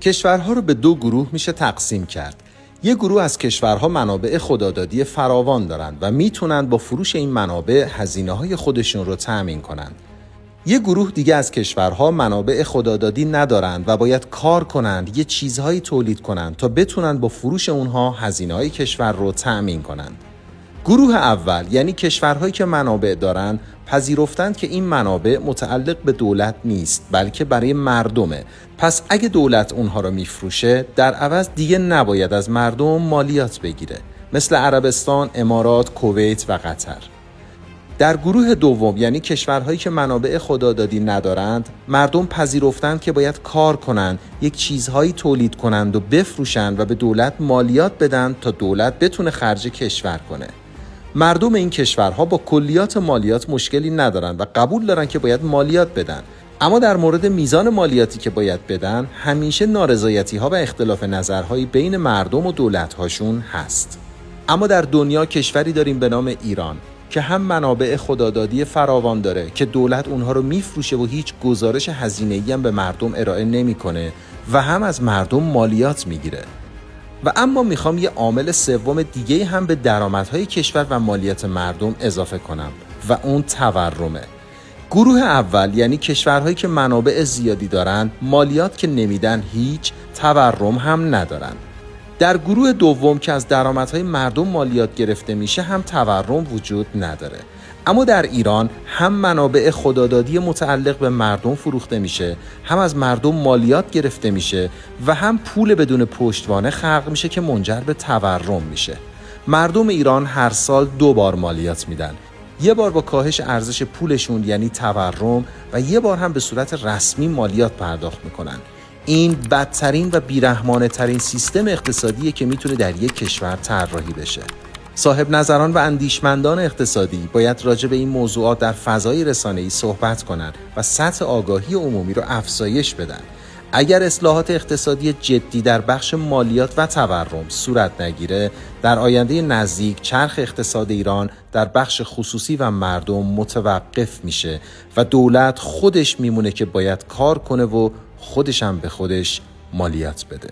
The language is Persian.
کشورها رو به دو گروه میشه تقسیم کرد. یک گروه از کشورها منابع خدادادی فراوان دارند و میتونن با فروش این منابع هزینه‌های خودشون رو تأمین کنند. یک گروه دیگه از کشورها منابع خدادادی ندارند و باید کار کنند، یه چیزهایی تولید کنند تا بتونن با فروش اونها هزینه‌های کشور رو تأمین کنند. گروه اول یعنی کشورهایی که منابع دارن پذیرفتند که این منابع متعلق به دولت نیست بلکه برای مردمه. پس اگه دولت اونها رو میفروشه در عوض دیگه نباید از مردم مالیات بگیره، مثل عربستان، امارات، کویت و قطر. در گروه دوم یعنی کشورهایی که منابع خدادادی ندارند، مردم پذیرفتند که باید کار کنند، یک چیزهایی تولید کنند و بفروشند و به دولت مالیات بدن تا دولت بتونه خرج کشور کنه. مردم این کشورها با کلیات مالیات مشکلی ندارند و قبول دارن که باید مالیات بدن، اما در مورد میزان مالیاتی که باید بدن همیشه نارضایتی‌ها و اختلاف نظرهایی بین مردم و دولت‌هاشون هست. اما در دنیا کشوری داریم به نام ایران که هم منابع خدادادی فراوان داره که دولت اونها رو میفروشه و هیچ گزارش هزینه‌ای هم به مردم ارائه نمی‌کنه و هم از مردم مالیات میگیره. و اما میخوام یه عامل سوم دیگه هم به درآمدهای کشور و مالیات مردم اضافه کنم و اون تورمه. گروه اول یعنی کشورهایی که منابع زیادی دارن، مالیات که نمیدن هیچ، تورم هم ندارن. در گروه دوم که از درآمدهای مردم مالیات گرفته میشه هم تورم وجود نداره. اما در ایران هم منابع خدادادی متعلق به مردم فروخته میشه، هم از مردم مالیات گرفته میشه و هم پول بدون پشتوانه خلق میشه که منجر به تورم میشه. مردم ایران هر سال 2 بار مالیات میدن، یه بار با کاهش ارزش پولشون یعنی تورم و یه بار هم به صورت رسمی مالیات پرداخت میکنن. این بدترین و بیرحمانه ترین سیستم اقتصادیه که میتونه در یک کشور طراحی بشه. صاحب نظران و اندیشمندان اقتصادی باید راجع به این موضوعات در فضای رسانه‌ای صحبت کنند و سطح آگاهی عمومی رو افزایش بدن. اگر اصلاحات اقتصادی جدی در بخش مالیات و تورم صورت نگیره، در آینده نزدیک چرخ اقتصاد ایران در بخش خصوصی و مردم متوقف میشه و دولت خودش میمونه که باید کار کنه و خودش هم به خودش مالیات بده.